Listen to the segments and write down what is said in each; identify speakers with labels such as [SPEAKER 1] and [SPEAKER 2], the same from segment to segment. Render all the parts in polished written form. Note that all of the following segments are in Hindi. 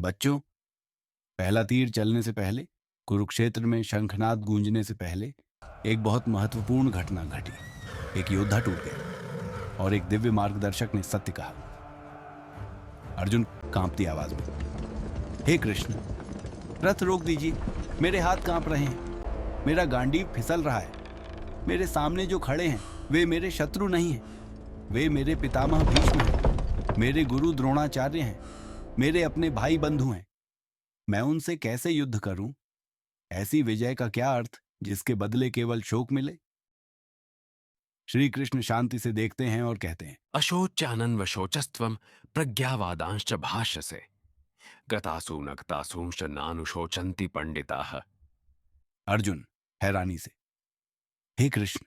[SPEAKER 1] बच्चों, पहला तीर चलने से पहले, कुरुक्षेत्र में शंखनाद गूंजने से पहले एक बहुत महत्वपूर्ण घटना घटी। एक योद्धा टूट गया और एक दिव्य मार्गदर्शक ने सत्य कहा। अर्जुन कांपती आवाज में, हे कृष्ण, रथ रोक दीजिए, मेरे हाथ कांप रहे हैं, मेरा गांडीव फिसल रहा है। मेरे सामने जो खड़े हैं वे मेरे शत्रु नहीं हैं, वे मेरे पितामह भीष्म हैं, मेरे गुरु द्रोणाचार्य हैं, मेरे अपने भाई बंधु हैं। मैं उनसे कैसे युद्ध करूं? ऐसी विजय का क्या अर्थ जिसके बदले केवल शोक मिले? श्री कृष्ण शांति से देखते हैं और कहते हैं,
[SPEAKER 2] अशोच्यानन्वशोचस्त्वं प्रज्ञावादांश्च भाष्यसे गतासु नक्तासूंश्च नानुशोचन्ति पंडिताः।
[SPEAKER 1] अर्जुन हैरानी से, हे कृष्ण,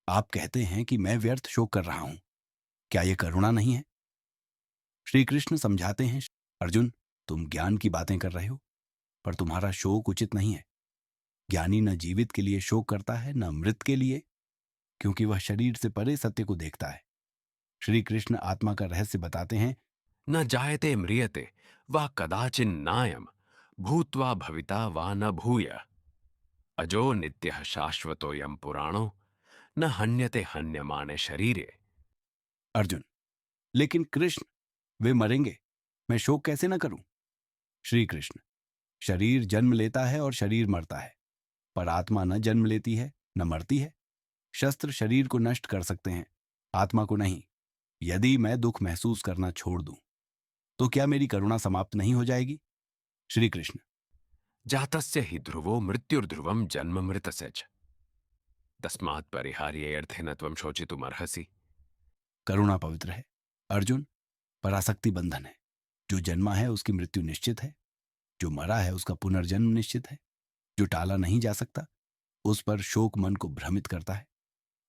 [SPEAKER 1] आप कहते हैं कि मैं व्यर्थ शोक कर रहा हूं, क्या यह करुणा नहीं है? श्री कृष्ण समझाते हैं, अर्जुन, तुम ज्ञान की बातें कर रहे हो, पर तुम्हारा शोक उचित नहीं है। ज्ञानी न जीवित के लिए शोक करता है न मृत के लिए, क्योंकि वह शरीर से परे सत्य को देखता है। श्री कृष्ण आत्मा का रहस्य बताते हैं,
[SPEAKER 2] न जायते म्रियते वा कदाचिन्नायं भूत्वा भविता वा न भूय अजो नित्यः शाश्वतोऽयं पुराणो न हन्यते हन्यमाने शरीरे।
[SPEAKER 1] अर्जुन, लेकिन कृष्ण, वे मरेंगे, मैं शोक कैसे न करूं? श्री कृष्ण, शरीर जन्म लेता है और शरीर मरता है, पर आत्मा न जन्म लेती है न मरती है। शस्त्र शरीर को नष्ट कर सकते हैं, आत्मा को नहीं। यदि मैं दुख महसूस करना छोड़ दूं, तो क्या मेरी करुणा समाप्त नहीं हो जाएगी? श्री कृष्ण,
[SPEAKER 2] जातस्य हि ध्रुवो मृत्युर्ध्रुवं जन्म मृतस्य च तस्मात् परिहार्येऽर्थेन त्वं शोचितुमर्हसि।
[SPEAKER 1] करुणा पवित्र है अर्जुन, पराशक्ति बंधन है। जो जन्मा है उसकी मृत्यु निश्चित है, जो मरा है उसका पुनर्जन्म निश्चित है। जो टाला नहीं जा सकता, उस पर शोक मन को भ्रमित करता है।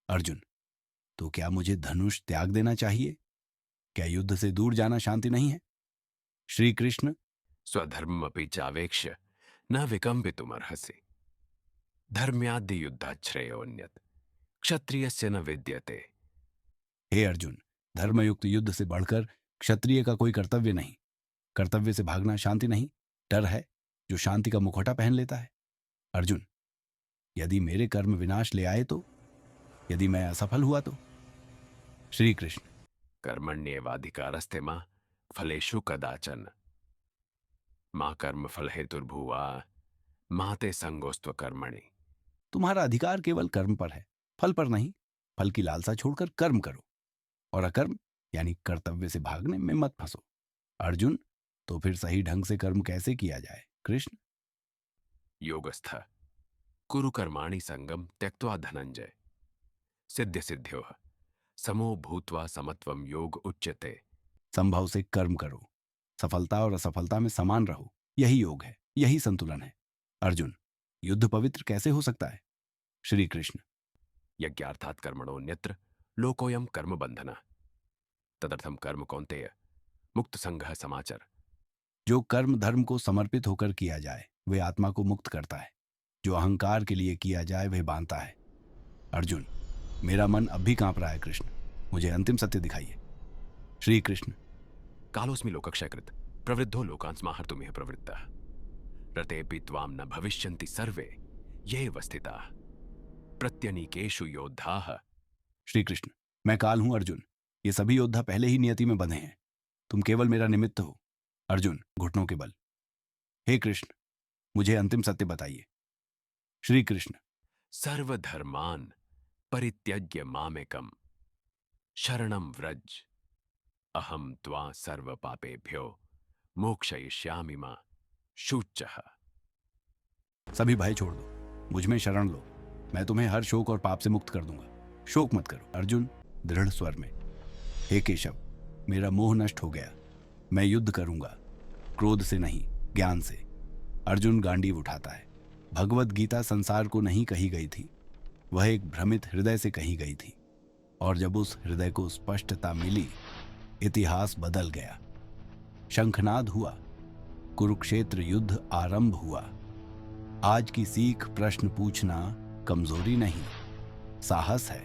[SPEAKER 1] अर्जुन, तो क्या मुझे धनुष त्याग देना चाहिए? क्या युद्ध से दूर जाना शांति नहीं है? श्री कृष्ण,
[SPEAKER 2] स्वधर्ममपि चावेक्ष्य न विकम्पितुमर्हसि धर्म्याद्य युद्धात् श्रेयोऽन्यत् क्षत्रियस्य न विद्यते।
[SPEAKER 1] हे अर्जुन, धर्मयुक्त युद्ध से बढ़कर क्षत्रिय का कोई कर्तव्य नहीं। कर्तव्य से भागना शांति नहीं, डर है जो शांति का मुखौटा पहन लेता है। अर्जुन, यदि मेरे कर्म विनाश ले आए तो? यदि मैं असफल हुआ तो? श्री कृष्ण,
[SPEAKER 2] कर्मण्येवाधिकारस्ते मा फलेषु कदाचन मा कर्म फल हेतुर्भुवा मा ते संगोस्त्व कर्मणि।
[SPEAKER 1] तुम्हारा अधिकार केवल कर्म पर है, फल पर नहीं। फल की लालसा छोड़कर कर्म करो, और अकर्म यानी कर्तव्य से भागने में मत फंसो। अर्जुन, तो फिर सही ढंग से कर्म कैसे किया जाए? कृष्ण,
[SPEAKER 2] योगस्थ कुरु कर्माणि संगम त्यक्त्वा धनंजय सिद्ध सिद्ध्योः समो भूत्वा समत्वम योग उच्यते।
[SPEAKER 1] संभव से कर्म करो, सफलता और असफलता में समान रहो, यही योग है, यही संतुलन है। अर्जुन, युद्ध पवित्र कैसे हो सकता है? श्री कृष्ण,
[SPEAKER 2] यज्ञार्थात् कर्मणोऽन्यत्र लोकोऽयं कर्म बंधनः तदर्थं कर्म कौन्तेय मुक्त संघः समाचर।
[SPEAKER 1] जो कर्म धर्म को समर्पित होकर किया जाए वे आत्मा को मुक्त करता है, जो अहंकार के लिए किया जाए वह बांधता है। अर्जुन, मेरा मन अब भी कांप रहा है कृष्ण, मुझे अंतिम सत्य दिखाइए। श्री कृष्ण,
[SPEAKER 2] कालोऽस्मि लोकक्षयकृत् प्रवृद्धो लोकान् स्माहर्तुमिह प्रवृत्तः रतेऽपि त्वां न भविष्यन्ति सर्वे येऽव स्थिताः प्रत्यनीकेषु योद्धाः।
[SPEAKER 1] श्री कृष्ण, मैं काल हूं अर्जुन, ये सभी योद्धा पहले ही नियति में बंधे हैं, तुम केवल मेरा निमित्त हो। अर्जुन घुटनों के बल, हे कृष्ण, मुझे अंतिम सत्य बताइए। श्री कृष्ण,
[SPEAKER 2] सर्वधर्मान् परित्यज्य मामेकं शरणं व्रज अहं त्वा सर्वपापेभ्यो मोक्षयिष्यामि मा शुचः।
[SPEAKER 1] सभी भय छोड़ दो, मुझ में शरण लो, मैं तुम्हें हर शोक और पाप से मुक्त कर दूंगा। शोक मत करो। अर्जुन दृढ़ स्वर में, हे केशव, मेरा मोह नष्ट हो गया, मैं युद्ध करूंगा, क्रोध से नहीं, ज्ञान से। अर्जुन गांडीव उठाता है। भगवत गीता संसार को नहीं कही गई थी, वह एक भ्रमित हृदय से कही गई थी, और जब उस हृदय को स्पष्टता मिली, इतिहास बदल गया। शंखनाद हुआ, कुरुक्षेत्र युद्ध आरंभ हुआ। आज की सीख प्रश्न पूछना कमजोरी नहीं, साहस है।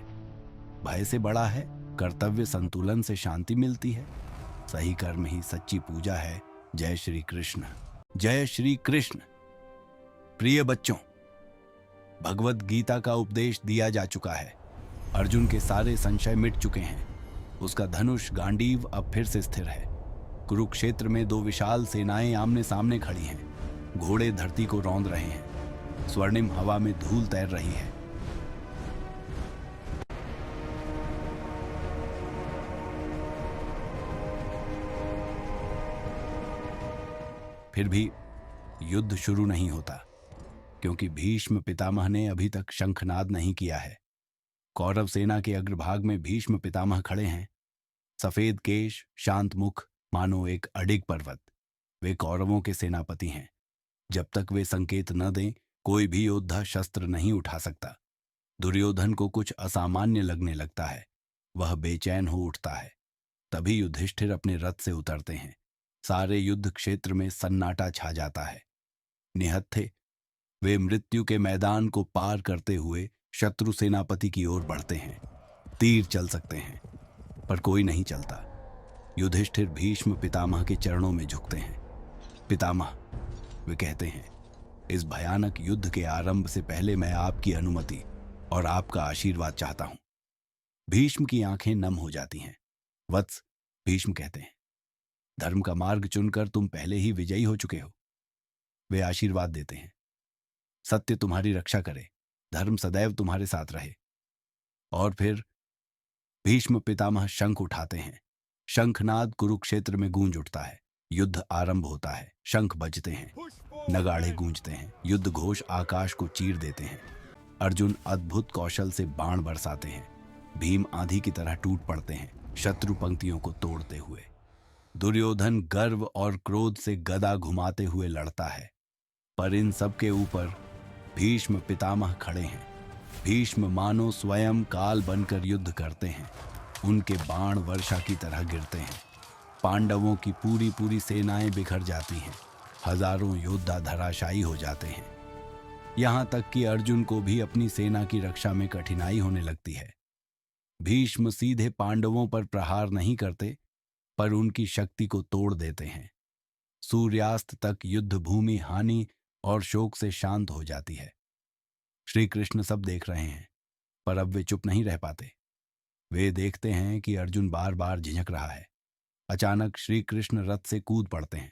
[SPEAKER 1] भय से बड़ा है कर्तव्य, संतुलन से शांति मिलती है। सही कर्म ही सच्ची पूजा है, जय श्री कृष्ण। जय श्री कृष्ण। प्रिय बच्चों, भगवत गीता का उपदेश दिया जा चुका है। अर्जुन के सारे संशय मिट चुके हैं। उसका धनुष गांडीव अब फिर से स्थिर है। कुरुक्षेत्र में दो विशाल सेनाएं आमने सामने खड़ी हैं। घोड़े धरती को रौंद रहे हैं। स्वर्णिम हवा में धूल तैर रही है। फिर भी युद्ध शुरू नहीं होता, क्योंकि भीष्म पितामह ने अभी तक शंखनाद नहीं किया है। कौरव सेना के अग्रभाग में भीष्म पितामह खड़े हैं। सफेद केश, शांत मुख, मानो एक अडिग पर्वत। वे कौरवों के सेनापति हैं। जब तक वे संकेत न दें, कोई भी योद्धा शस्त्र नहीं उठा सकता। दुर्योधन को कुछ असामान्य लगने लगता है। वह बेचैन हो उठता है। तभी युधिष्ठिर अपने रथ से उतरते हैं। सारे युद्ध क्षेत्र में सन्नाटा छा जाता है। निहत्थे वे मृत्यु के मैदान को पार करते हुए शत्रु सेनापति की ओर बढ़ते हैं। तीर चल सकते हैं, पर कोई नहीं चलता। युधिष्ठिर भीष्म पितामह के चरणों में झुकते हैं। पितामह, वे कहते हैं, इस भयानक युद्ध के आरंभ से पहले मैं आपकी अनुमति और आपका आशीर्वाद चाहता हूं। भीष्म की आंखें नम हो जाती हैं। वत्स, भीष्म कहते हैं, धर्म का मार्ग चुनकर तुम पहले ही विजयी हो चुके हो। वे आशीर्वाद देते हैं, सत्य तुम्हारी रक्षा करे, धर्म सदैव तुम्हारे साथ रहे। और फिर भीष्म पितामह शंख उठाते हैं। शंखनाद कुरुक्षेत्र में गूंज उठता है। युद्ध आरंभ होता है। शंख बजते हैं, नगाड़े गूंजते हैं। युद्ध घोष आकाश को चीर देते हैं। अर्जुन अद्भुत कौशल से बाण बरसाते हैं। भीम आंधी की तरह टूट पड़ते हैं, शत्रु पंक्तियों को तोड़ते हुए। दुर्योधन गर्व और क्रोध से गदा घुमाते हुए लड़ता है। पर इन सब के ऊपर भीष्म पितामह खड़े हैं। भीष्म मानो स्वयं काल बनकर युद्ध करते हैं। उनके बाण वर्षा की तरह गिरते हैं। पांडवों की पूरी पूरी सेनाएं बिखर जाती हैं। हजारों योद्धा धराशायी हो जाते हैं। यहां तक कि अर्जुन को भी अपनी सेना की रक्षा में कठिनाई होने लगती है। भीष्म सीधे पांडवों पर प्रहार नहीं करते, पर उनकी शक्ति को तोड़ देते हैं। सूर्यास्त तक युद्ध भूमि हानि और शोक से शांत हो जाती है। श्री कृष्ण सब देख रहे हैं, पर अब वे चुप नहीं रह पाते। वे देखते हैं कि अर्जुन बार बार झिझक रहा है। अचानक श्री कृष्ण रथ से कूद पड़ते हैं।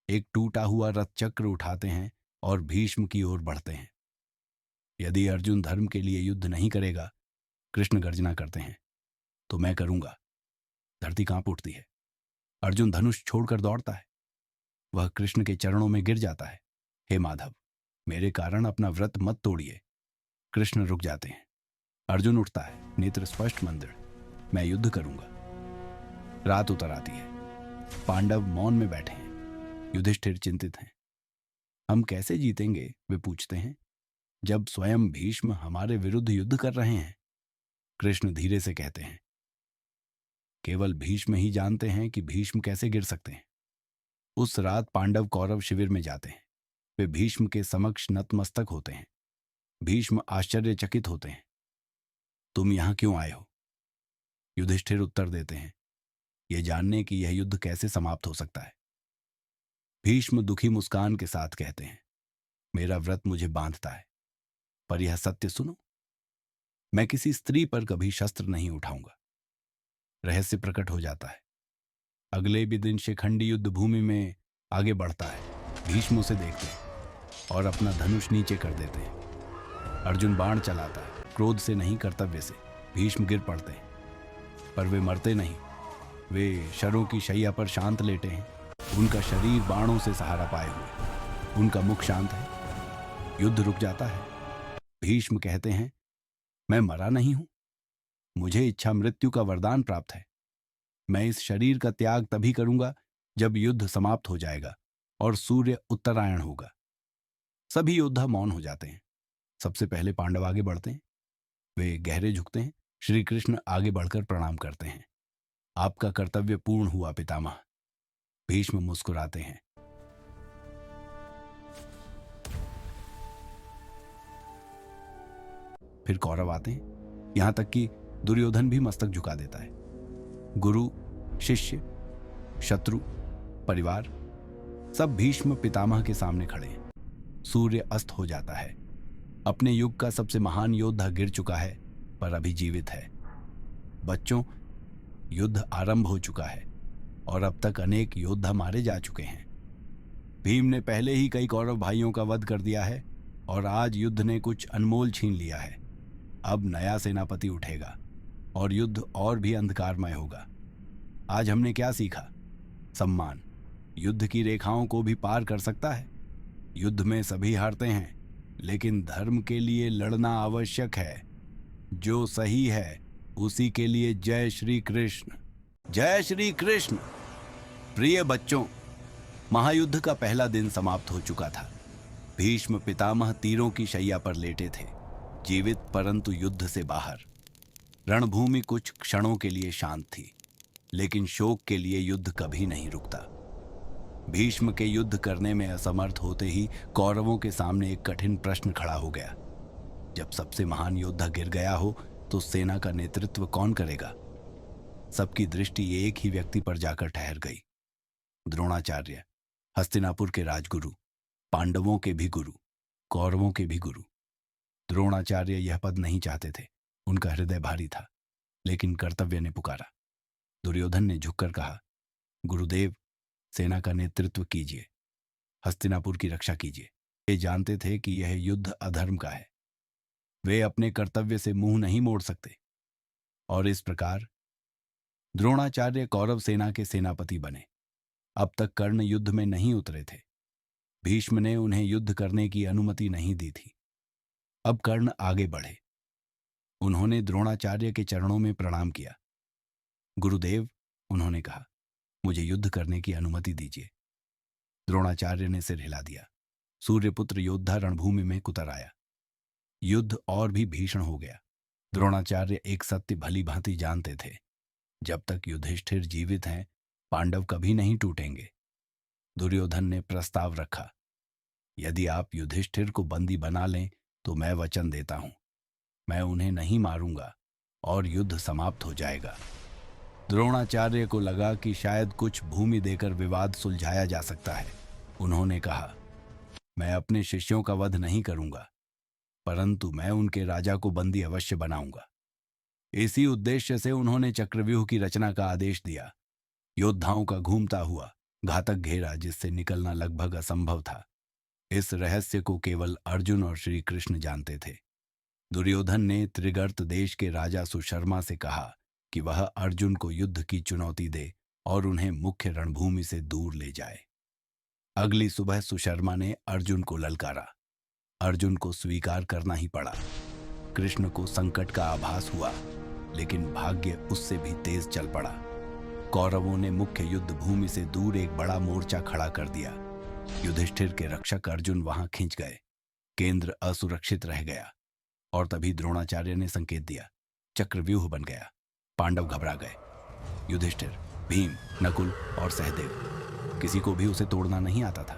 [SPEAKER 1] एक टूटा हुआ रथ चक्र उठाते हैं और भीष्म की ओर बढ़ते हैं। यदि अर्जुन धर्म के लिए युद्ध नहीं करेगा, कृष्ण गर्जना करते हैं, तो मैं करूंगा। धरती कांप उठती है। अर्जुन धनुष छोड़कर दौड़ता है। वह कृष्ण के चरणों में गिर जाता है। हे माधव, मेरे कारण अपना व्रत मत तोड़िए। कृष्ण रुक जाते हैं। अर्जुन उठता है, नेत्र स्पष्ट मंदिर, मैं युद्ध करूंगा। रात उतर आती है। पांडव मौन में बैठे हैं। युधिष्ठिर चिंतित हैं। हम कैसे जीतेंगे, वे पूछते हैं, जब स्वयं भीष्म हमारे विरुद्ध युद्ध कर रहे हैं। कृष्ण धीरे से कहते हैं, केवल भीष्म ही जानते हैं कि भीष्म कैसे गिर सकते हैं। उस रात पांडव कौरव शिविर में जाते हैं। वे भीष्म के समक्ष नतमस्तक होते हैं। भीष्म आश्चर्यचकित होते हैं। तुम यहां क्यों आए हो? युधिष्ठिर उत्तर देते हैं, यह जानने कि यह युद्ध कैसे समाप्त हो सकता है। भीष्म दुखी मुस्कान के साथ कहते हैं, मेरा व्रत मुझे बांधता है, पर यह सत्य सुनो, मैं किसी स्त्री पर कभी शस्त्र नहीं उठाऊंगा। रहस्य प्रकट हो जाता है। अगले भी दिन शिखंडी युद्ध भूमि में आगे बढ़ता है। भीष्म उसे देखते हैं और अपना धनुष नीचे कर देते हैं। अर्जुन बाण चलाता है, क्रोध से नहीं, कर्तव्य से। भीष्म गिर पड़ते हैं, पर वे मरते नहीं। वे शरों की शैया पर शांत लेटे हैं, उनका शरीर बाणों से सहारा पाए हुए। उनका मुख शांत है। युद्ध रुक जाता है। भीष्म कहते हैं, मैं मरा नहीं हूं, मुझे इच्छा मृत्यु का वरदान प्राप्त है। मैं इस शरीर का त्याग तभी करूंगा जब युद्ध समाप्त हो जाएगा और सूर्य उत्तरायण होगा। सभी योद्धा मौन हो जाते हैं। सबसे पहले पांडव आगे बढ़ते हैं। वे गहरे झुकते हैं। श्री कृष्ण आगे बढ़कर प्रणाम करते हैं। आपका कर्तव्य पूर्ण हुआ पितामह। भीष्म मुस्कुराते हैं। फिर कौरव आते हैं, यहां तक कि दुर्योधन भी मस्तक झुका देता है। गुरु, शिष्य, शत्रु, परिवार, सब भीष्म पितामह के सामने खड़े हैं। सूर्य अस्त हो जाता है। अपने युग का सबसे महान योद्धा गिर चुका है, पर अभी जीवित है। बच्चों, युद्ध आरंभ हो चुका है और अब तक अनेक योद्धा मारे जा चुके हैं। भीम ने पहले ही कई कौरव भाइयों का वध कर दिया है और आज युद्ध ने कुछ अनमोल छीन लिया है। अब नया सेनापति उठेगा और युद्ध और भी अंधकारमय होगा। आज हमने क्या सीखा? सम्मान युद्ध की रेखाओं को भी पार कर सकता है। युद्ध में सभी हारते हैं, लेकिन धर्म के लिए लड़ना आवश्यक है। जो सही है उसी के लिए जय श्री कृष्ण। जय श्री कृष्ण। प्रिय बच्चों, महायुद्ध का पहला दिन समाप्त हो चुका था। भीष्म पितामह तीरों की शैया पर लेटे थे, जीवित परंतु युद्ध से बाहर। रणभूमि कुछ क्षणों के लिए शांत थी, लेकिन शोक के लिए युद्ध कभी नहीं रुकता। भीष्म के युद्ध करने में असमर्थ होते ही कौरवों के सामने एक कठिन प्रश्न खड़ा हो गया। जब सबसे महान योद्धा गिर गया हो तो सेना का नेतृत्व कौन करेगा? सबकी दृष्टि एक ही व्यक्ति पर जाकर ठहर गई। द्रोणाचार्य, हस्तिनापुर के राजगुरु, पांडवों के भी गुरु, कौरवों के भी गुरु। द्रोणाचार्य यह पद नहीं चाहते थे, उनका हृदय भारी था, लेकिन कर्तव्य ने पुकारा। दुर्योधन ने झुककर कहा, गुरुदेव, सेना का नेतृत्व कीजिए, हस्तिनापुर की रक्षा कीजिए। वे जानते थे कि यह युद्ध अधर्म का है। वे अपने कर्तव्य से मुंह नहीं मोड़ सकते। और इस प्रकार द्रोणाचार्य कौरव सेना के सेनापति बने। अब तक कर्ण युद्ध में नहीं उतरे थे। भीष्म ने उन्हें युद्ध करने की अनुमति नहीं दी थी। अब कर्ण आगे बढ़े। उन्होंने द्रोणाचार्य के चरणों में प्रणाम किया। गुरुदेव, उन्होंने कहा, मुझे युद्ध करने की अनुमति दीजिए। द्रोणाचार्य ने सिर हिला दिया। सूर्यपुत्र योद्धा रणभूमि में कुतर आया। युद्ध और भी भीषण हो गया। द्रोणाचार्य एक सत्य भली भांति जानते थे, जब तक युधिष्ठिर जीवित हैं, पांडव कभी नहीं टूटेंगे। दुर्योधन ने प्रस्ताव रखा, यदि आप युधिष्ठिर को बंदी बना लें तो मैं वचन देता हूं, मैं उन्हें नहीं मारूंगा और युद्ध समाप्त हो जाएगा। द्रोणाचार्य को लगा कि शायद कुछ भूमि देकर विवाद सुलझाया जा सकता है। उन्होंने कहा, मैं अपने शिष्यों का वध नहीं करूंगा, परंतु मैं उनके राजा को बंदी अवश्य बनाऊंगा। इसी उद्देश्य से उन्होंने चक्रव्यूह की रचना का आदेश दिया। योद्धाओं का घूमता हुआ घातक घेरा, जिससे निकलना लगभग असंभव था। इस रहस्य को केवल अर्जुन और श्री कृष्ण जानते थे। दुर्योधन ने त्रिगर्त देश के राजा सुशर्मा से कहा कि वह अर्जुन को युद्ध की चुनौती दे और उन्हें मुख्य रणभूमि से दूर ले जाए। अगली सुबह सुशर्मा ने अर्जुन को ललकारा। अर्जुन को स्वीकार करना ही पड़ा। कृष्ण को संकट का आभास हुआ, लेकिन भाग्य उससे भी तेज चल पड़ा। कौरवों ने मुख्य युद्ध भूमि से दूर एक बड़ा मोर्चा खड़ा कर दिया। युधिष्ठिर के रक्षक अर्जुन वहां खिंच गए। केंद्र असुरक्षित रह गया और तभी द्रोणाचार्य ने संकेत दिया। चक्रव्यूह बन गया। पांडव घबरा गए। युधिष्ठिर, भीम, नकुल और सहदेव, किसी को भी उसे तोड़ना नहीं आता था।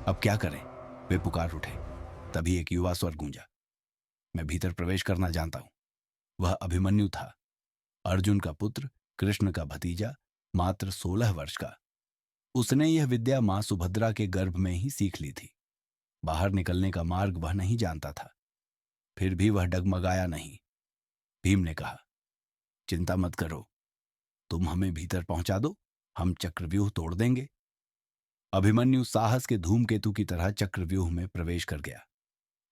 [SPEAKER 1] अब क्या करें? वे पुकार उठे। तभी एक युवा स्वर गूंजा, मैं भीतर प्रवेश करना जानता हूं। वह अभिमन्यु था, अर्जुन का पुत्र, कृष्ण का भतीजा, मात्र 16 वर्ष का। उसने यह विद्या मां सुभद्रा के गर्भ में ही सीख ली थी। बाहर निकलने का मार्ग वह नहीं जानता था, फिर भी वह डगमगाया नहीं। भीम ने कहा, चिंता मत करो, तुम हमें भीतर पहुंचा दो, हम चक्रव्यूह तोड़ देंगे। अभिमन्यु साहस के धूमकेतु की तरह चक्रव्यूह में प्रवेश कर गया।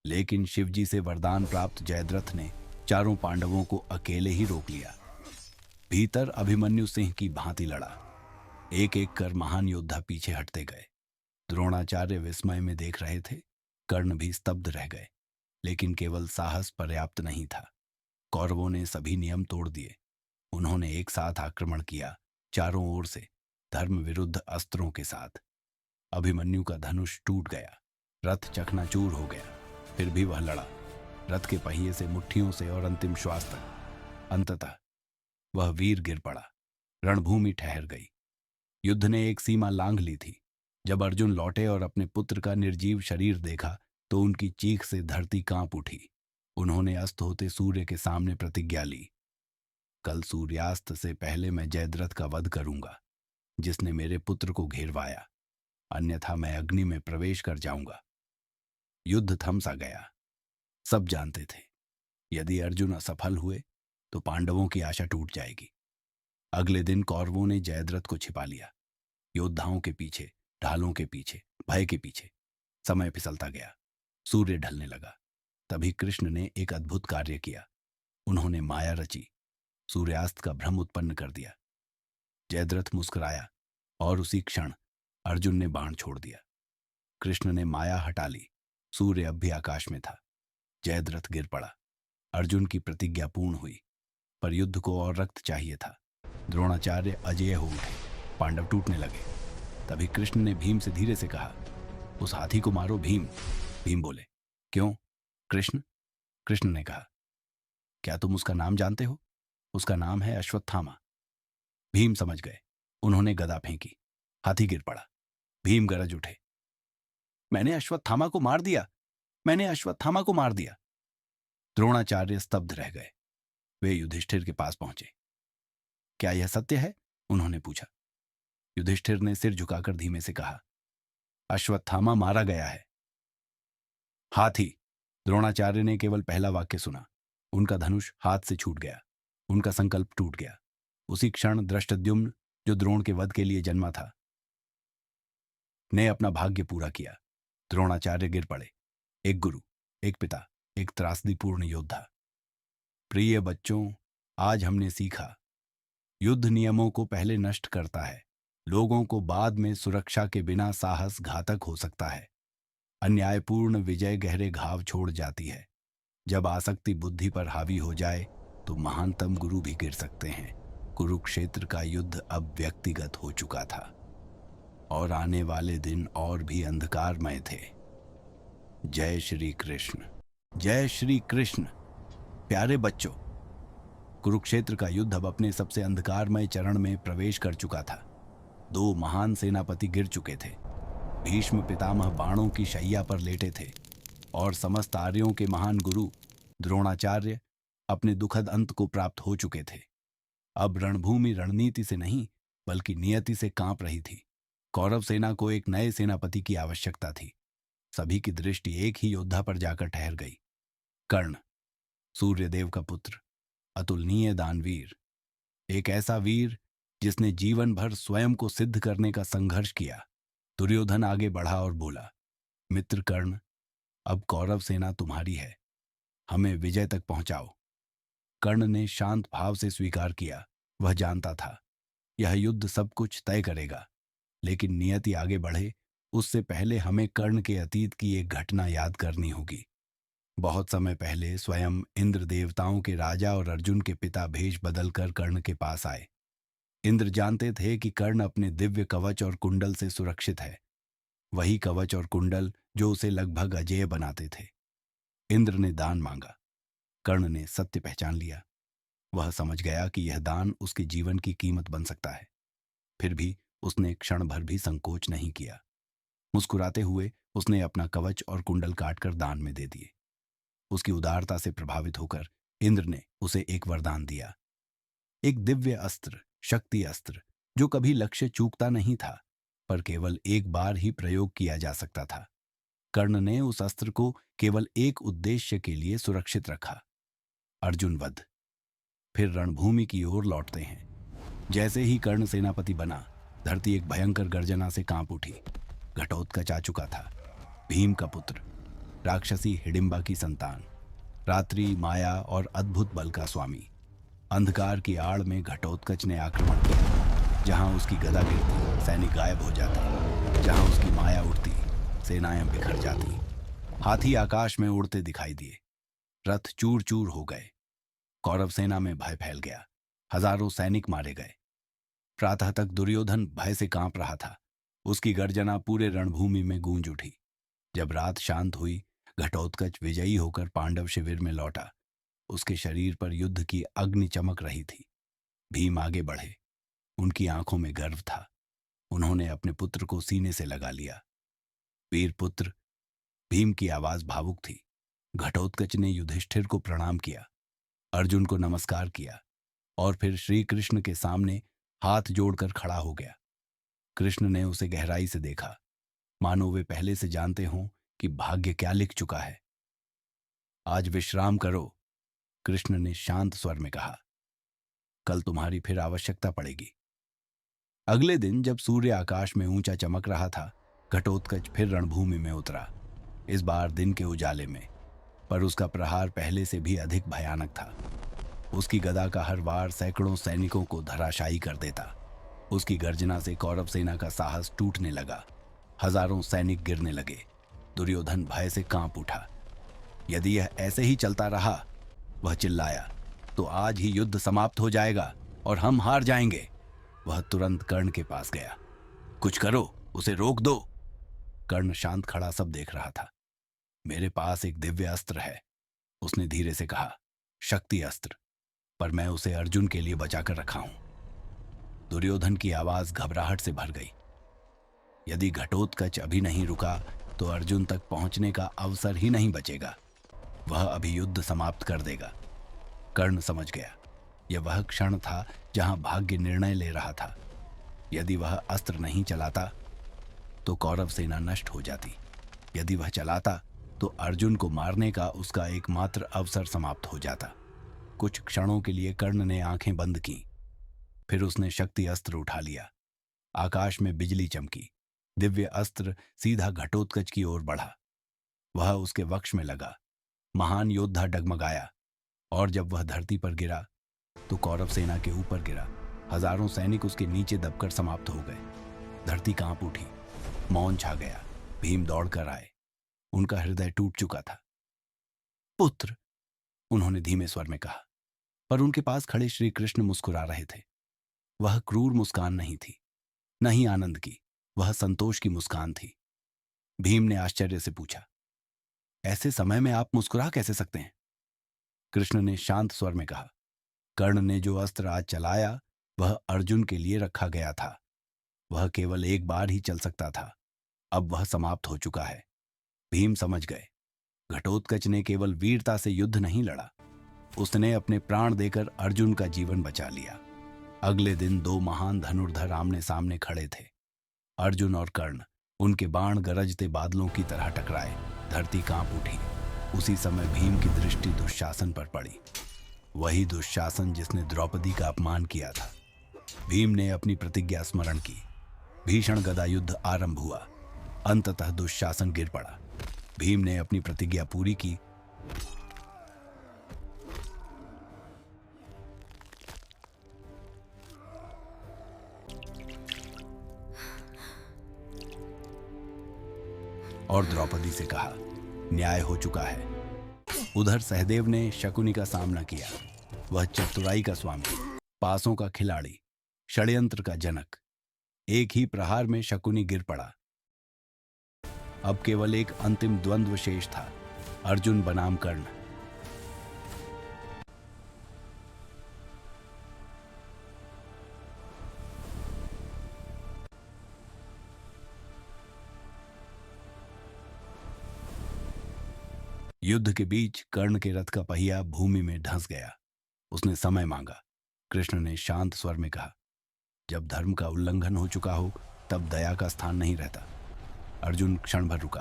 [SPEAKER 1] लेकिन शिवजी से वरदान प्राप्त जयद्रथ ने चारों पांडवों को अकेले ही रोक लिया। भीतर अभिमन्यु सिंह की भांति लड़ा। एक एक कर महान योद्धा पीछे हटते गए। द्रोणाचार्य विस्मय में देख रहे थे। कर्ण भी स्तब्ध रह गए। लेकिन केवल साहस पर्याप्त नहीं था। कौरवों ने सभी नियम तोड़ दिए। उन्होंने एक साथ आक्रमण किया, चारों ओर से, धर्म विरुद्ध अस्त्रों के साथ। अभिमन्यु का धनुष टूट गया, रथ चकनाचूर हो गया। फिर भी वह लड़ा, रथ के पहिए से, मुट्ठियों से और अंतिम श्वास तक। अंततः वह वीर गिर पड़ा। रणभूमि ठहर गई। युद्ध ने एक सीमा लांघ ली थी। जब अर्जुन लौटे और अपने पुत्र का निर्जीव शरीर देखा तो उनकी चीख से धरती कांप उठी। उन्होंने अस्त होते सूर्य के सामने प्रतिज्ञा ली, कल सूर्यास्त से पहले मैं जयद्रथ का वध करूंगा, जिसने मेरे पुत्र को घेरवाया। अन्यथा मैं अग्नि में प्रवेश कर जाऊंगा। युद्ध थम सा गया। सब जानते थे यदि अर्जुन असफल हुए तो पांडवों की आशा टूट जाएगी। अगले दिन कौरवों ने जयद्रथ को छिपा लिया, योद्धाओं के पीछे, ढालों के पीछे, भय के पीछे। समय फिसलता गया, सूर्य ढलने लगा। तभी कृष्ण ने एक अद्भुत कार्य किया। उन्होंने माया रची, सूर्यास्त का भ्रम उत्पन्न कर दिया। जयद्रथ मुस्कुराया और उसी क्षण अर्जुन ने बाण छोड़ दिया। कृष्ण ने माया हटा ली, सूर्य अब भी आकाश में था। जयद्रथ गिर पड़ा। अर्जुन की प्रतिज्ञा पूर्ण हुई, पर युद्ध को और रक्त चाहिए था। द्रोणाचार्य अजेय हो उठे, पांडव टूटने लगे। तभी कृष्ण ने भीम से धीरे से कहा, उस हाथी को मारो भीम। भीम बोले, क्यों कृष्ण? कृष्ण ने कहा, क्या तुम उसका नाम जानते हो? उसका नाम है अश्वत्थामा। भीम समझ गए। उन्होंने गदा फेंकी, हाथी गिर पड़ा। भीम गरज उठे, मैंने अश्वत्थामा को मार दिया, मैंने अश्वत्थामा को मार दिया। द्रोणाचार्य स्तब्ध रह गए। वे युधिष्ठिर के पास पहुंचे। क्या यह सत्य है? उन्होंने पूछा। युधिष्ठिर ने सिर झुकाकर धीमे से कहा, अश्वत्थामा मारा गया है। हाथी। द्रोणाचार्य ने केवल पहला वाक्य सुना, उनका धनुष हाथ से छूट गया, उनका संकल्प टूट गया। उसी क्षण धृष्टद्युम्न, जो द्रोण के वध के लिए जन्मा था, ने अपना भाग्य पूरा किया। द्रोणाचार्य गिर पड़े। एक गुरु, एक पिता, एक त्रासदीपूर्ण योद्धा। प्रिय बच्चों, आज हमने सीखा, युद्ध नियमों को पहले नष्ट करता है, लोगों को बाद में सुरक्षा के बिना साहस घातक हो सकता है। अन्यायपूर्ण विजय गहरे घाव छोड़ जाती है। जब आसक्ति बुद्धि पर हावी हो जाए तो महानतम गुरु भी गिर सकते हैं। कुरुक्षेत्र का युद्ध अब व्यक्तिगत हो चुका था और आने वाले दिन और भी अंधकारमय थे। जय श्री कृष्ण, जय श्री कृष्ण। प्यारे बच्चों, कुरुक्षेत्र का युद्ध अब अपने सबसे अंधकारमय चरण में प्रवेश कर चुका था। दो महान सेनापति गिर चुके थे। भीष्म पितामह बाणों की शैया पर लेटे थे और समस्त आर्यों के महान गुरु द्रोणाचार्य अपने दुखद अंत को प्राप्त हो चुके थे। अब रणभूमि रणनीति से नहीं बल्कि नियति से कांप रही थी। कौरव सेना को एक नए सेनापति की आवश्यकता थी। सभी की दृष्टि एक ही योद्धा पर जाकर ठहर गई, कर्ण, सूर्यदेव का पुत्र, अतुलनीय दानवीर। एक ऐसा वीर जिसने जीवन भर स्वयं को सिद्ध करने का संघर्ष किया। दुर्योधन आगे बढ़ा और बोला, मित्र कर्ण, अब कौरव सेना तुम्हारी है, हमें विजय तक पहुंचाओ। कर्ण ने शांत भाव से स्वीकार किया। वह जानता था यह युद्ध सब कुछ तय करेगा, लेकिन नियति आगे बढ़े उससे पहले हमें कर्ण के अतीत की एक घटना याद करनी होगी। बहुत समय पहले स्वयं इंद्र देवताओं के राजा और अर्जुन के पिता भेष बदलकर कर्ण के पास आए। इंद्र जानते थे कि कर्ण अपने दिव्य कवच और कुंडल से सुरक्षित है, वही कवच और कुंडल जो उसे लगभग अजेय बनाते थे। इंद्र ने दान मांगा। कर्ण ने सत्य पहचान लिया। वह समझ गया कि यह दान उसके जीवन की कीमत बन सकता है। फिर भी उसने क्षण भर भी संकोच नहीं किया। मुस्कुराते हुए उसने अपना कवच और कुंडल काटकर दान में दे दिए। उसकी उदारता से प्रभावित होकर इंद्र ने उसे एक वरदान दिया, एक दिव्य अस्त्र, शक्ति अस्त्र, जो कभी लक्ष्य चूकता नहीं था, पर केवल एक बार ही प्रयोग किया जा सकता था। कर्ण ने उस अस्त्र को केवल एक उद्देश्य के लिए सुरक्षित रखा, अर्जुन वध। फिर रणभूमि की ओर लौटते हैं। जैसे ही कर्ण सेनापति बना, धरती एक भयंकर गर्जना से कांप उठी। घटोत्कच आ चुका था, भीम का पुत्र, राक्षसी हिडिंबा की संतान, रात्रि, माया और अद्भुत बल का स्वामी। अंधकार की आड़ में घटोत्कच ने आक्रमण किया। जहां उसकी गदा गिरती, सैनिक गायब हो जाते। जहां उसकी माया उड़ती, सेनाएं बिखर जाती। हाथी आकाश में उड़ते दिखाई दिए। रथ चूर चूर हो गए। कौरव सेना में भय फैल गया। हजारों सैनिक मारे गए। प्रातः तक दुर्योधन भय से कांप रहा था। उसकी गर्जना पूरे रणभूमि में गूंज उठी। जब रात शांत हुई, घटोत्कच विजयी होकर पांडव शिविर में लौटा। उसके शरीर पर युद्ध की अग्नि चमक रही थी। भीम आगे बढ़े। उनकी आंखों में गर्व था। उन्होंने अपने पुत्र को सीने से लगा लिया। वीर पुत्र। भीम की आवाज भावुक थी। घटोत्कच ने युधिष्ठिर को प्रणाम किया, अर्जुन को नमस्कार किया और फिर श्री कृष्ण के सामने हाथ जोड़कर खड़ा हो गया। कृष्ण ने उसे गहराई से देखा। मानो वे पहले से जानते हों कि भाग्य क्या लिख चुका है। आज विश्राम करो, कृष्ण ने शांत स्वर में कहा। कल तुम्हारी फिर आवश्यकता पड़ेगी। अगले दिन जब सूर्य आकाश में ऊंचा चमक रहा था, घटोत्कच फिर रणभूमि में उतरा, इस बार दिन के उजाले में। पर उसका प्रहार पहले से भी अधिक भयानक था। उसकी गदा का हर वार सैकड़ों सैनिकों को धराशायी कर देता। उसकी गर्जना से कौरव सेना का साहस टूटने लगा। हजारों सैनिक गिरने लगे। दुर्योधन भय से कांप उठा। यदि यह ऐसे ही चलता रहा, वह चिल्लाया, तो आज ही युद्ध समाप्त हो जाएगा और हम हार जाएंगे। वह तुरंत कर्ण के पास गया। कुछ करो, उसे रोक दो। कर्ण शांत खड़ा सब देख रहा था। मेरे पास एक दिव्य अस्त्र है, उसने धीरे से कहा, शक्ति अस्त्र, पर मैं उसे अर्जुन के लिए बचाकर रखा हूं। दुर्योधन की आवाज घबराहट से भर गई। यदि घटोत्कच अभी नहीं रुका तो अर्जुन तक पहुंचने का अवसर ही नहीं बचेगा। वह अभी युद्ध समाप्त कर देगा। कर्ण समझ गया, यह वह क्षण था जहां भाग्य निर्णय ले रहा था। यदि वह अस्त्र नहीं चलाता तो कौरव सेना नष्ट हो जाती। यदि वह चलाता तो अर्जुन को मारने का उसका एकमात्र अवसर समाप्त हो जाता। कुछ क्षणों के लिए कर्ण ने आंखें बंद की। फिर उसने शक्ति अस्त्र उठा लिया। आकाश में बिजली चमकी। दिव्य अस्त्र सीधा घटोत्कच की ओर बढ़ा। वह उसके वक्ष में लगा। महान योद्धा डगमगाया, और जब वह धरती पर गिरा तो कौरव सेना के ऊपर गिरा। हजारों सैनिक उसके नीचे दबकर समाप्त हो गए। धरती कांप उठी। मौन छा गया। भीम दौड़कर आए। उनका हृदय टूट चुका था। पुत्र, उन्होंने धीमे स्वर में कहा, पर उनके पास खड़े श्री कृष्ण मुस्कुरा रहे थे। वह क्रूर मुस्कान नहीं थी, न ही आनंद की, वह संतोष की मुस्कान थी। भीम ने आश्चर्य से पूछा, ऐसे समय में आप मुस्कुरा कैसे सकते हैं? कृष्ण ने शांत स्वर में कहा, कर्ण ने जो अस्त्र आज चलाया वह अर्जुन के लिए रखा गया था। वह केवल एक बार ही चल सकता था। अब वह समाप्त हो चुका है। भीम समझ गए, घटोत्कच ने केवल वीरता से युद्ध नहीं लड़ा, उसने अपने प्राण देकर अर्जुन का जीवन बचा लिया। अगले दिन दो महान धनुर्धर आमने सामने खड़े थे, अर्जुन और कर्ण। उनके बाण गरजते बादलों की तरह टकराए। धरती कांप उठी। उसी समय भीम की दृष्टि दुशासन पर पड़ी, वही दुशासन जिसने द्रौपदी का अपमान किया था। भीम ने अपनी प्रतिज्ञा स्मरण की। भीषण गदा युद्ध आरंभ हुआ। अंततः दुशासन गिर पड़ा। भीम ने अपनी प्रतिज्ञा पूरी की। और द्रौपदी से कहा, न्याय हो चुका है। उधर सहदेव ने शकुनी का सामना किया। वह चतुराई का स्वामी, पासों का खिलाड़ी, षड्यंत्र का जनक। एक ही प्रहार में शकुनी गिर पड़ा। अब केवल एक अंतिम द्वंद्व शेष था, अर्जुन बनाम कर्ण। युद्ध के बीच कर्ण के रथ का पहिया भूमि में धंस गया। उसने समय मांगा। कृष्ण ने शांत स्वर में कहा, जब धर्म का उल्लंघन हो चुका हो तब दया का स्थान नहीं रहता। अर्जुन क्षण भर रुका,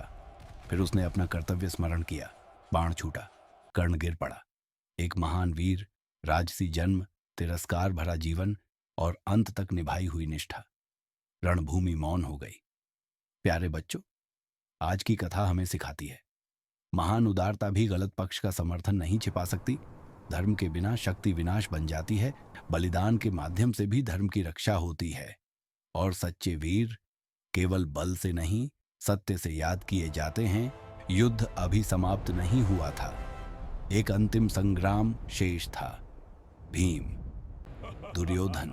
[SPEAKER 1] फिर उसने अपना कर्तव्य स्मरण किया। बाण छूटा, कर्ण गिर पड़ा। एक महान वीर, राजसी जन्म, तिरस्कार भरा जीवन और अंत तक निभाई हुई निष्ठा। रणभूमि मौन हो गई। प्यारे बच्चों, आज की कथा हमें सिखाती है, महान उदारता भी गलत पक्ष का समर्थन नहीं छिपा सकती। धर्म के बिना शक्ति विनाश बन जाती है। बलिदान के माध्यम से भी धर्म की रक्षा होती है। और सच्चे वीर केवल बल से नहीं, सत्य से याद किए जाते हैं। युद्ध अभी समाप्त नहीं हुआ था, एक अंतिम संग्राम शेष था। भीम, दुर्योधन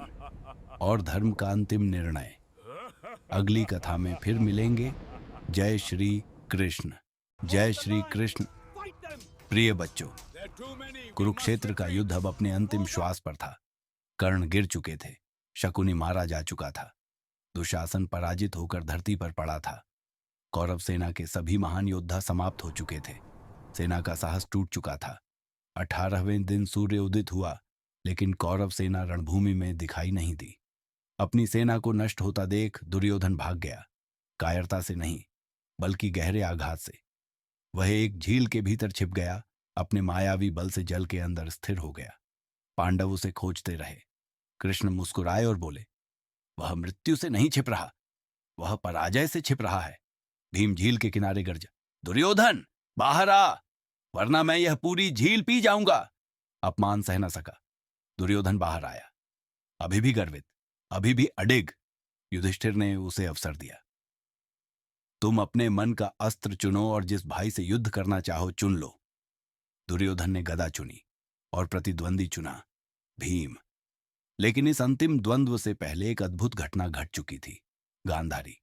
[SPEAKER 1] और धर्म का अंतिम निर्णय। अगली कथा में फिर मिलेंगे। जय श्री कृष्ण। जय श्री कृष्ण। प्रिय बच्चों, कुरुक्षेत्र का युद्ध अब अपने अंतिम श्वास पर था। कर्ण गिर चुके थे, शकुनी मारा जा चुका था, दुशासन पराजित होकर धरती पर पड़ा था। कौरव सेना के सभी महान योद्धा समाप्त हो चुके थे। सेना का साहस टूट चुका था। 18वें दिन सूर्य उदित हुआ, लेकिन कौरव सेना रणभूमि में दिखाई नहीं दी। अपनी सेना को नष्ट होता देख दुर्योधन भाग गया, कायरता से नहीं बल्कि गहरे आघात से। वह एक झील के भीतर छिप गया, अपने मायावी बल से जल के अंदर स्थिर हो गया। पांडव उसे खोजते रहे। कृष्ण मुस्कुराए और बोले, वह मृत्यु से नहीं छिप रहा, वह पराजय से छिप रहा है। भीम झील के किनारे गरजा, दुर्योधन बाहर आ, वरना मैं यह पूरी झील पी जाऊंगा। अपमान सह न सका, दुर्योधन बाहर आया, अभी भी गर्वित, अभी भी अडिग। युधिष्ठिर ने उसे अवसर दिया, तुम अपने मन का अस्त्र चुनो और जिस भाई से युद्ध करना चाहो चुन लो। दुर्योधन ने गदा चुनी और प्रतिद्वंदी चुना, भीम। लेकिन इस अंतिम द्वंद्व से पहले एक अद्भुत घटना घट चुकी थी। गांधारी,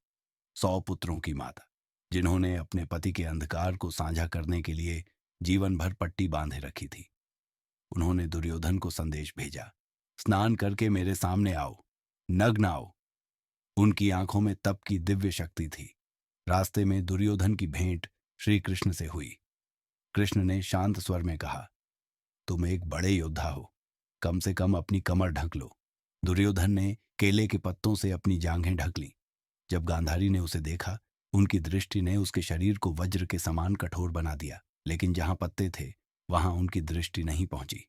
[SPEAKER 1] 100 पुत्रों की माता, जिन्होंने अपने पति के अंधकार को साझा करने के लिए जीवन भर पट्टी बांधे रखी थी, उन्होंने दुर्योधन को संदेश भेजा, स्नान करके मेरे सामने आओ, नग्न आओ। उनकी आंखों में तप की दिव्य शक्ति थी। रास्ते में दुर्योधन की भेंट श्री कृष्ण से हुई। कृष्ण ने शांत स्वर में कहा, तुम एक बड़े योद्धा हो, कम से कम अपनी कमर ढक लो। दुर्योधन ने केले के पत्तों से अपनी जांघें ढक लीं। जब गांधारी ने उसे देखा, उनकी दृष्टि ने उसके शरीर को वज्र के समान कठोर बना दिया, लेकिन जहां पत्ते थे वहां उनकी दृष्टि नहीं पहुंची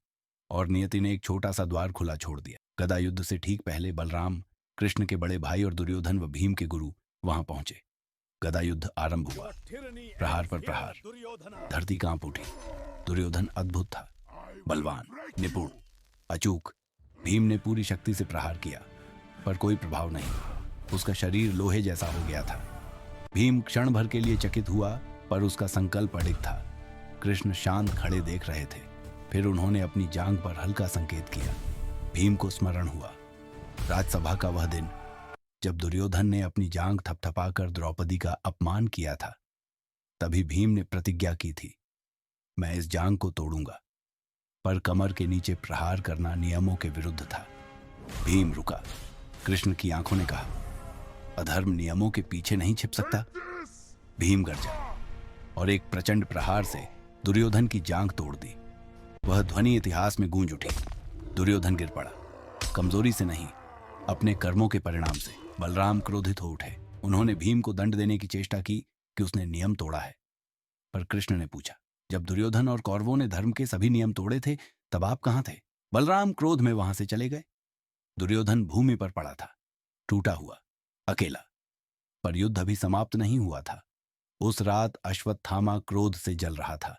[SPEAKER 1] और नियति ने एक छोटा सा द्वार खुला छोड़ दिया। गदा युद्ध से ठीक पहले बलराम, कृष्ण के बड़े भाई और दुर्योधन व भीम के गुरु वहां पहुंचे। गदा युद्ध आरंभ हुआ, प्रहार पर प्रहार, धरती कांप उठी। दुर्योधन अद्भुत था, बलवान, निपुण, अचूक। भीम ने पूरी शक्ति से प्रहार किया, पर कोई प्रभाव नहीं। उसका शरीर लोहे जैसा हो गया था। भीम क्षण भर के लिए चकित हुआ, पर उसका संकल्प अडिग था। कृष्ण शांत खड़े देख रहे थे। फिर उन्होंने अपनी जांघ पर हल्का संकेत किया। भीम को स्मरण हुआ, राजसभा का वह दिन जब दुर्योधन ने अपनी जांघ थपथपाकर द्रौपदी का अपमान किया था। तभी भीम ने प्रतिज्ञा की थी, मैं इस जांघ को तोड़ूंगा। पर कमर के नीचे प्रहार करना नियमों के विरुद्ध था। भीम रुका। कृष्ण की आंखों ने कहा, अधर्म नियमों के पीछे नहीं छिप सकता। भीम गरजा और एक प्रचंड प्रहार से दुर्योधन की जांघ तोड़ दी। वह ध्वनि इतिहास में गूंज उठी। दुर्योधन गिर पड़ा, कमजोरी से नहीं, अपने कर्मों के परिणाम से। बलराम क्रोधित हो उठे। उन्होंने भीम को दंड देने की चेष्टा की कि उसने नियम तोड़ा है। पर कृष्ण ने पूछा, जब दुर्योधन और कौरवों ने धर्म के सभी नियम तोड़े थे, तब आप कहां थे? बलराम क्रोध में वहां से चले गए। दुर्योधन भूमि पर पड़ा था, टूटा हुआ, अकेला। पर युद्ध अभी समाप्त नहीं हुआ था। उस रात अश्वत्थामा क्रोध से जल रहा था।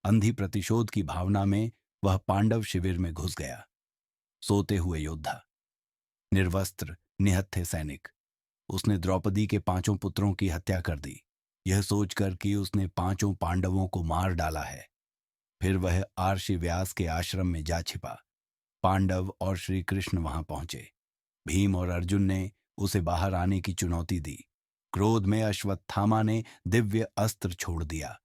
[SPEAKER 1] अंधी प्रतिशोध की भावना में वह पांडव शिविर में घुस गया। सोते हुए योद्धा, निर्वस्त्र, निहत्थे सैनिक। उसने द्रौपदी के 5 पुत्रों की हत्या कर दी, यह सोचकर कि उसने 5 पांडवों को मार डाला है। फिर वह आर्षि व्यास के आश्रम में जा छिपा। पांडव और श्री कृष्ण वहां पहुंचे। भीम और अर्जुन ने उसे बाहर आने की चुनौती दी। क्रोध में अश्वत्थामा ने दिव्य अस्त्र छोड़ दिया।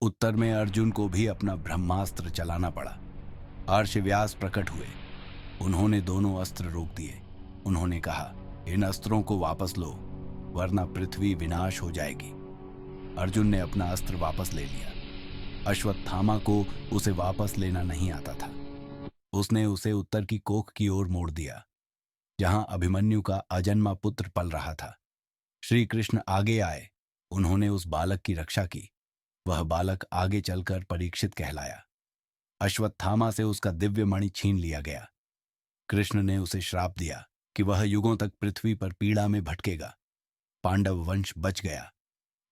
[SPEAKER 1] उत्तर में अर्जुन को भी अपना ब्रह्मास्त्र चलाना पड़ा। आर्षि व्यास प्रकट हुए। उन्होंने दोनों अस्त्र रोक दिए। उन्होंने कहा, इन अस्त्रों को वापस लो, वरना पृथ्वी विनाश हो जाएगी। अर्जुन ने अपना अस्त्र वापस ले लिया। अश्वत्थामा को उसे वापस लेना नहीं आता था। उसने उसे उत्तर की कोख की ओर मोड़ दिया, जहां अभिमन्यु का अजन्मा पुत्र पल रहा था। श्री कृष्ण आगे आए। उन्होंने उस बालक की रक्षा की। वह बालक आगे चलकर परीक्षित कहलाया। अश्वत्थामा से उसका दिव्य मणि छीन लिया गया। कृष्ण ने उसे श्राप दिया कि वह युगों तक पृथ्वी पर पीड़ा में भटकेगा। पांडव वंश बच गया,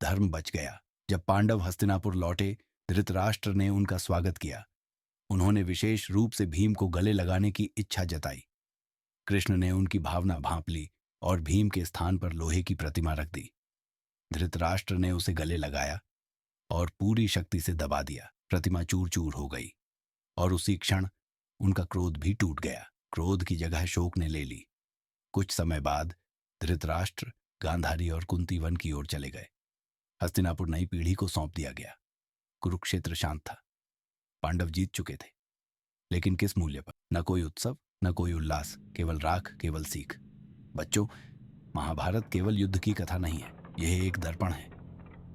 [SPEAKER 1] धर्म बच गया। जब पांडव हस्तिनापुर लौटे, धृतराष्ट्र ने उनका स्वागत किया। उन्होंने विशेष रूप से भीम को गले लगाने की इच्छा जताई। कृष्ण ने उनकी भावना भांप ली और भीम के स्थान पर लोहे की प्रतिमा रख दी। धृतराष्ट्र ने उसे गले लगाया और पूरी शक्ति से दबा दिया। प्रतिमा चूर चूर हो गई और उसी क्षण उनका क्रोध भी टूट गया। क्रोध की जगह शोक ने ले ली। कुछ समय बाद धृतराष्ट्र गांधारी और कुंती वन की ओर चले गए। हस्तिनापुर नई पीढ़ी को सौंप दिया गया। कुरुक्षेत्र शांत था। पांडव जीत चुके थे, लेकिन किस मूल्य पर? न कोई उत्सव, न कोई उल्लास, केवल राख, केवल सीख। बच्चों, महाभारत केवल युद्ध की कथा नहीं है, यह एक दर्पण है।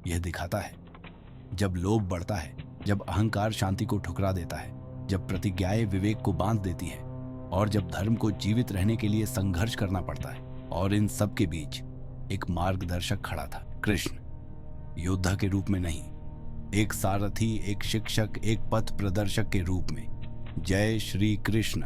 [SPEAKER 1] यह दिखाता है, जब लोभ बढ़ता है, जब अहंकार शांति को ठुकरा देता है, जब प्रतिज्ञाएं विवेक को बांध देती है और जब धर्म को जीवित रहने के लिए संघर्ष करना पड़ता है। और इन सब के बीच एक मार्गदर्शक खड़ा था, कृष्ण। योद्धा के रूप में नहीं, एक सारथी, एक शिक्षक, एक पथ प्रदर्शक के रूप में। जय श्री कृष्ण।